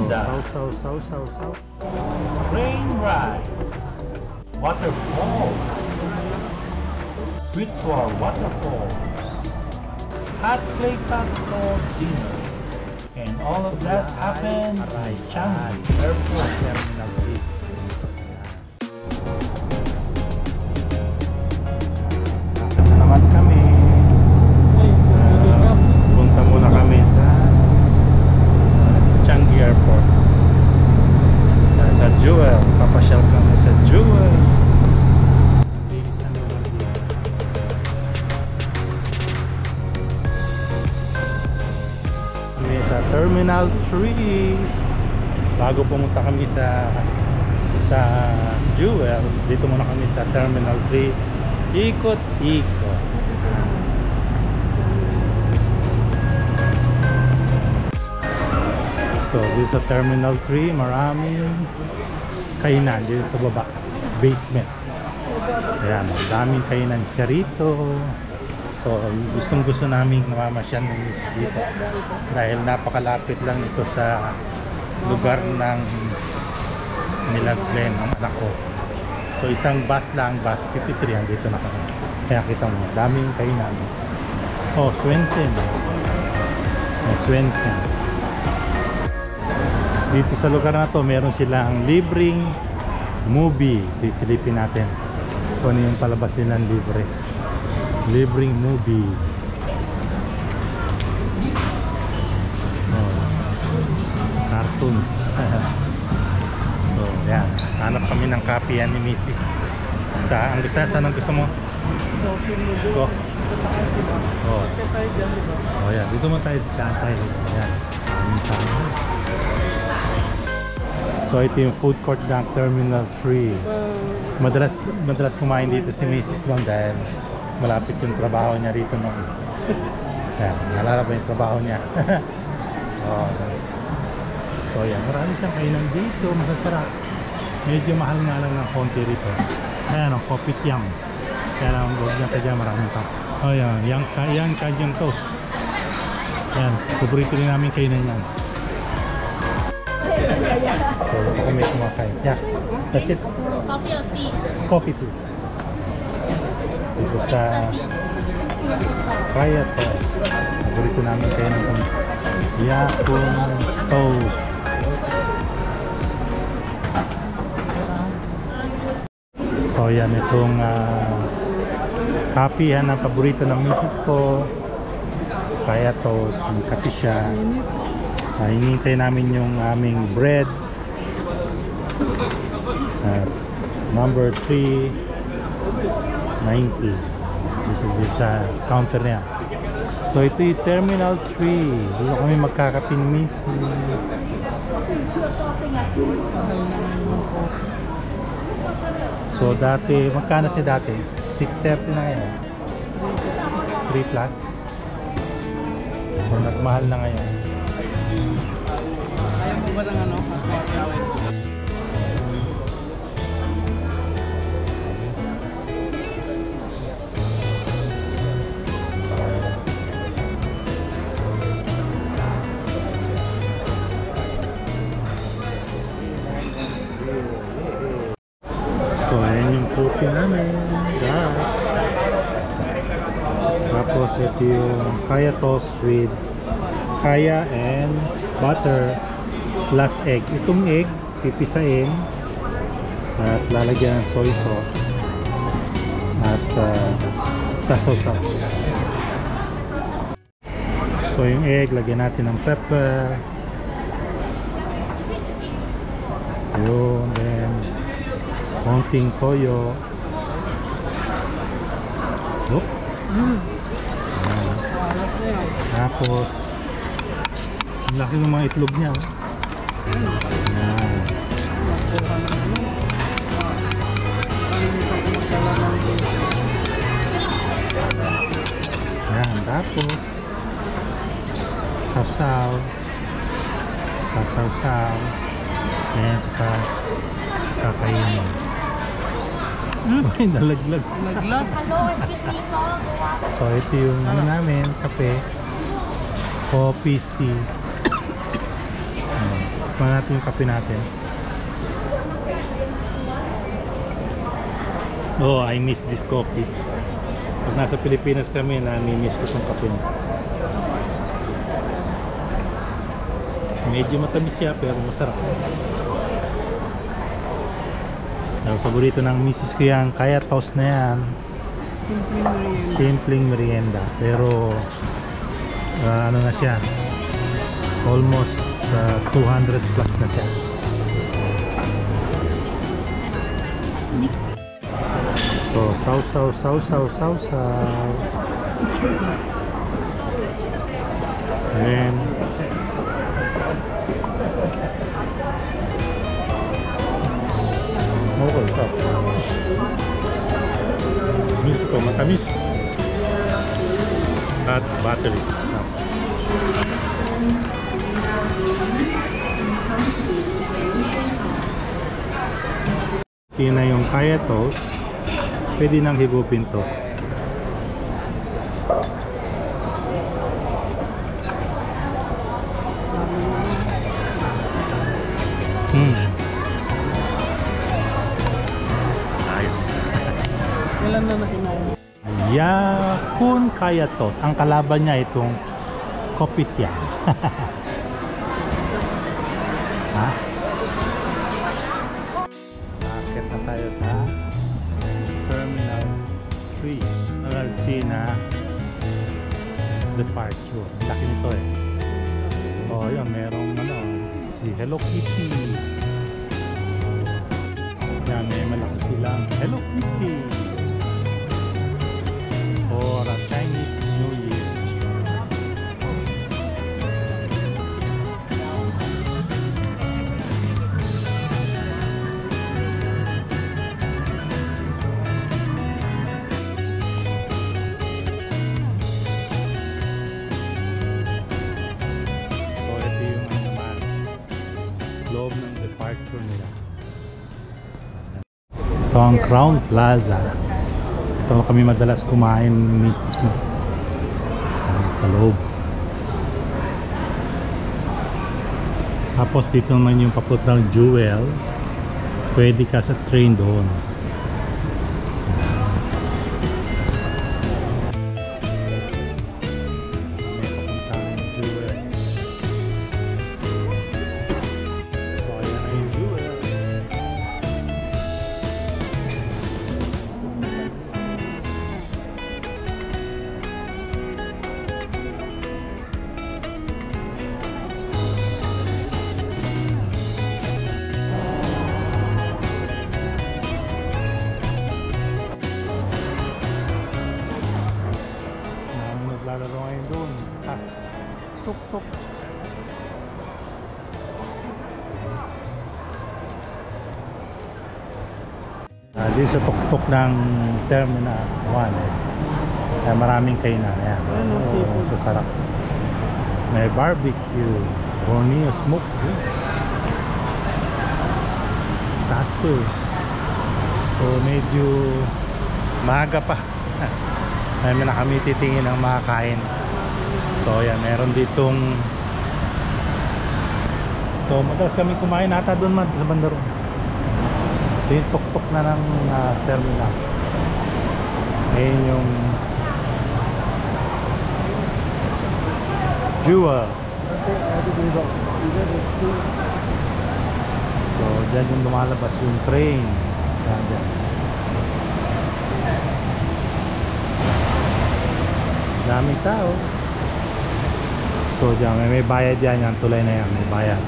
Ganda. Train ride. Waterfalls. Virtual waterfalls. Hot clay pot for dinner. And all of that happened at Changi Airport Terminal 3. Naman kami. Punta muna kami sa Changi Airport. Sa Jewel. Papasyal kami sa Jewel. Sa Terminal 3 bago pumunta kami sa Jewel, dito muna kami sa Terminal 3 ikot-ikot. So dito sa Terminal 3 maraming kainan dito sa baba, basement. Ayan, daming kainan siya rito. So gustong-gusto namin namamasyal dito dahil napakalapit lang ito sa lugar ng nilaglen ng anak ko. So isang bus lang, bus 53 ang dito na kami. Kaya kita mo, daming kainan. Oh, Swensen. Swensen. Dito sa lugar na to meron silang libreng movie. Silipin natin kung ano yung palabas nilang libre. Libreng movie. Oh, cartoons. So yan, hanap kami ng copy yan ni Mrs. Sa ang gusto, saan ang gusto mo? Oh. Oh yan, dito mo tayo tayo. Yan. So ito yung food court ng Terminal 3. Madalas kumain dito si Mrs. Long dahil malapit yung trabaho niya rito noon. Yan, nalala ba yung trabaho niya? Oh, nice. So yan, marami siyang kainan dito, masasarap. Medyo mahal nga lang ng konti rito. Ayan o, kopitiam. Kaya lang, huwag niya kaya maraming pa. Oh yan, yan kanyang toast. Yan, paborito rin namin kainan yan. So, kami kumakain. Yeah, that's it. Coffee or tea? Coffee please. Dito sa Kaya Toast. Paborito namin kayo ng Yakun Toast. So yan, itong coffee yan ang paborito ng misis ko. Kaya Toast. May kape siya. Hinihintay namin yung aming bread. Number 3 90 dito sa counter niya. So ito yung Terminal 3. Dito kami magkakaping miss. So dati, magkano siya dati? 6.30 na ngayon. 3 plus. So nagmahal na ngayon. Ayaw mo ba ng ano? So ayan yung coffee namin. Yeah. Tapos ito yung Kaya Toast with Kaya and butter plus egg. Itong egg pipisain at lalagyan ng soy sauce at sasaw-saw. So yung egg lagyan natin ng pepper. Yun, then konting toyo. Oh. Tapos ang laki ng mga itlog niya. Ayan. Ayan, tapos sasaw. Sasaw-saw. Ayan, saka kakainin. Uy, nalaglag. Naglag. So ito yung ano namin, kape. Coffee C. Tikman natin yung kape natin. Oh, I miss this coffee. Pag nasa Pilipinas kami, nami-miss ko itong kape. Medyo matamis siya pero masarap. Ang paborito ng misis ko yan, kaya toast na yan. Simpleng merienda. Pero ano na siya, almost 200 plus na siya. So, sausaw. And okay, stop. Miss ito, matamis. At battery. Ito na yung kaya toast. Pwede nang higupin to. Ayos. Kailan na nakinain? Yakun kaya toast. Ang kalaban niya itong kopitiam. Ha? Bakit na tayo sa Terminal 3 China departure. Laki nito eh. Oh, yun, merong si Hello Kitty. Yan, may malaki silang Hello Kitty for a Chinese New Year. Loob ng departure nila. Ito ang Crown Plaza. Ito kami madalas kumain ng misis na sa loob. Tapos dito naman yung papuntang Jewel. Pwede ka sa train doon. Naglalaro ngayon doon. Tuk-tuk. Dito sa tuk-tuk ng Terminal 1 maraming kainan. Ayan. Sasarap. May barbecue, Borneo smoke. Taas to eh. So medyo maaga pa. Ay, na kami titingin ng makakain. So yan, meron ditong, so madalas kami kumain ata doon sa bandaro. Ito yung tuk-tuk na ng terminal. Ayun yung Jewel. So dyan yung lumalabas yung train. Dyan. Daming tao. So dyan, may bayad dyan. Yung tulay na yan, may bayad.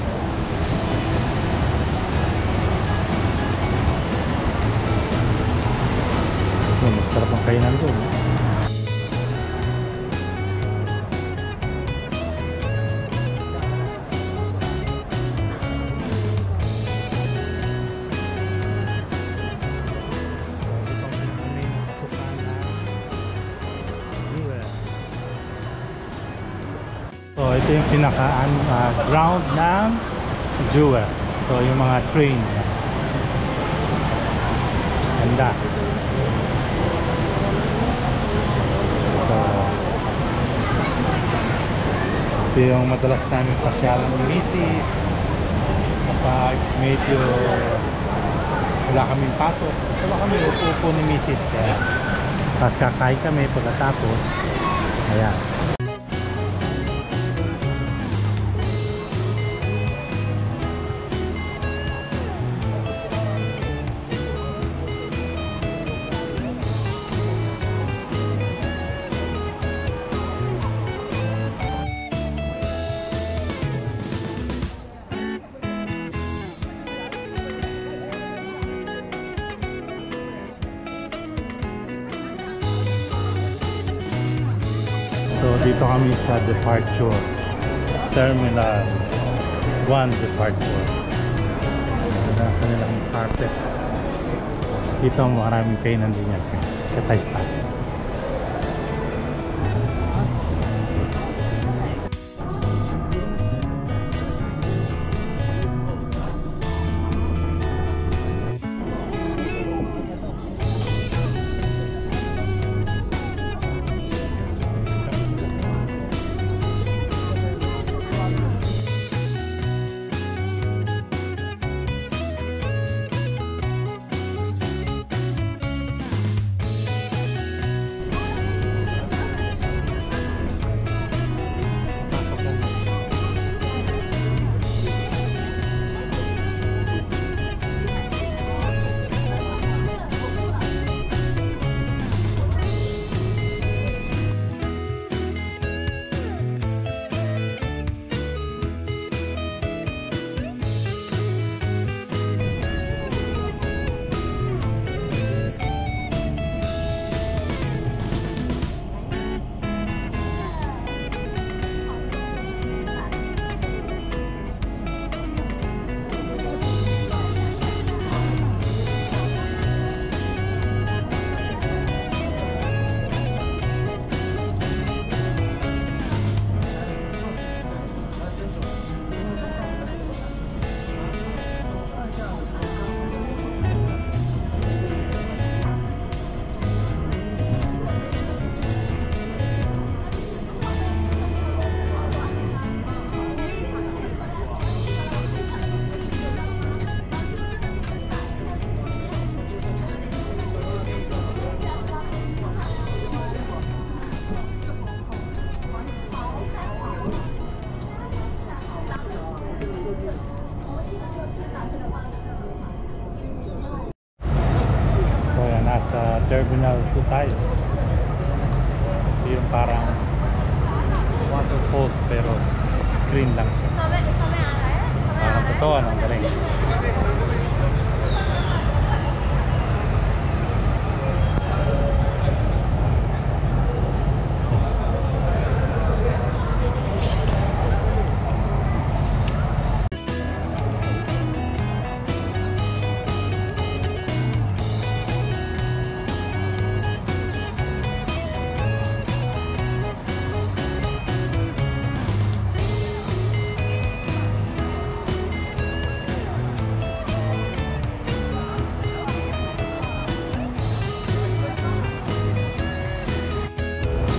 So, masarap ang kainan doon. So ito yung pinaka ground ng Jewel. So yung mga train. Ganda. So ito yung madalas namin pasyalan ni Mrs. Pag medyo wala kaming pasok, wala kami upo ni Mrs. Kaya tapos kakain kami pagkatapos. Ayan. So dito kami sa departure Terminal 1 departure. Ganda ang kanilang carpet. Dito maraming kainan din yan sa Taypas. Nasa Terminal 2 tayo. Ito yung parang waterfalls pero screen lang siya. Parang totoo, ang galing.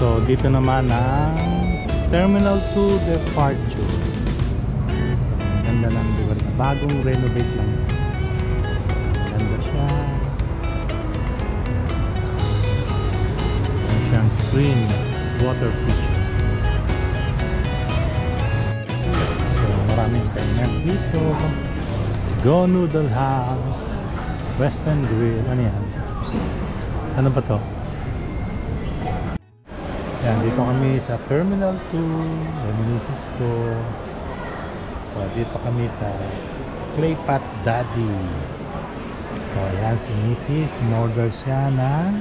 So dito naman ang Terminal 2 departure. So ganda ng lugar na bagong renovate lang. Ganda siya. Ayan siyang screen, water feature. So maraming kainan dito. Go Noodle House, Western Grill. Ano yan? Ano ba to? Yan, dito kami sa Terminal 2, Reminisces ko. So, dito kami sa Claypat Daddy. So, yan si Mrs. Order siya ng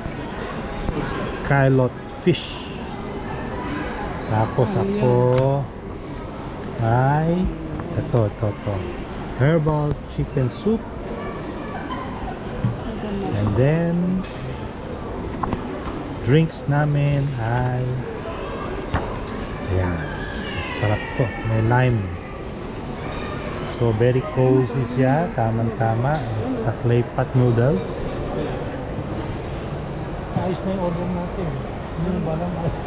Scallop Fish. Tapos ako ay ito. Herbal Chicken Soup. And then drinks namin ay ayan, sarap to, may lime. So very cozy siya, tamang-tama sa Claypat noodles. Ayos na yung order natin. Hindi na ba lang ayos?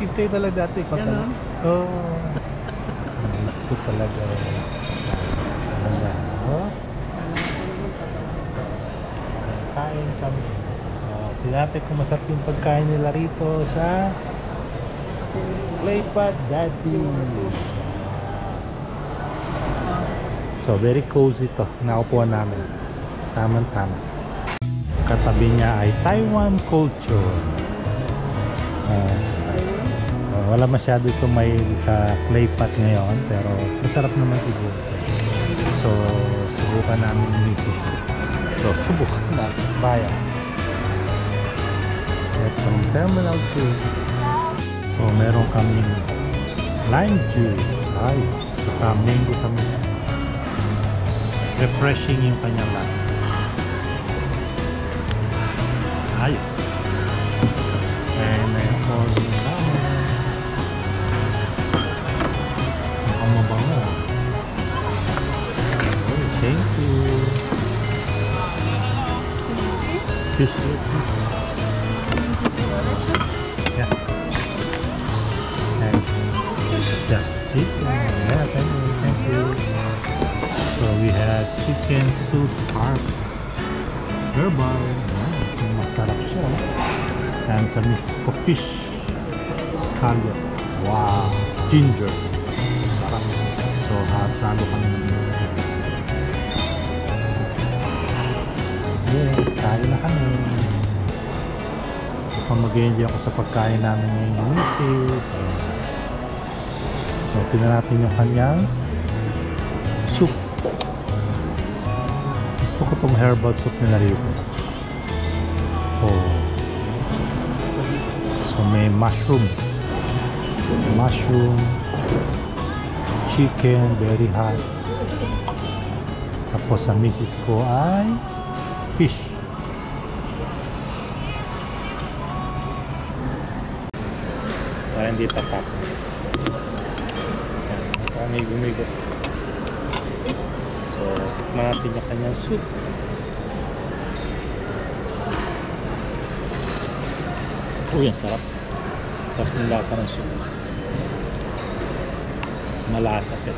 Hintay talaga dati. Oo. ko talaga. Ayan. Oh. Kain kami. So, tinatay kung masarap yung pagkain nila rito sa Claypot Daddy. So, very cozy to. Naupuan namin. Tama-tama. Katabi niya ay Taiwan culture. Wala masyado ito may sa Claypot ngayon, pero masarap naman siguro. So, subukan namin ni Mrs. So, subukan na. Bayan. Itong Terminal 2. So, meron kaming lime juice. Ayos. Saka mango sa Mrs. Refreshing yung kanyang lasa. Ayos. And meron naman. Mukhang mabango. Oh, thank you. Fish with this. Yeah. And yeah, chicken. Yeah, thank you. Thank you. So we have chicken soup carb. Herbal. Masarap siya. And sa Mrs. ko fish. Scallion. Wow. Ginger. Sarap. So salo kami ng yes, kain na kami. Kung mag-enjoy ako sa pagkain namin ngayong misis. So tingnan natin yung kanyang soup. Gusto ko tong herbal soup nila rito. Oh. So may mushroom, chicken, very hot. Tapos sa misis ko ay fish. Kaya hindi tatak. Yan, nakamigo-migo. So, tikman natin yung kanyang soup. Uy, ang sarap. Sarap yung lasa ng soup. Malasa siya.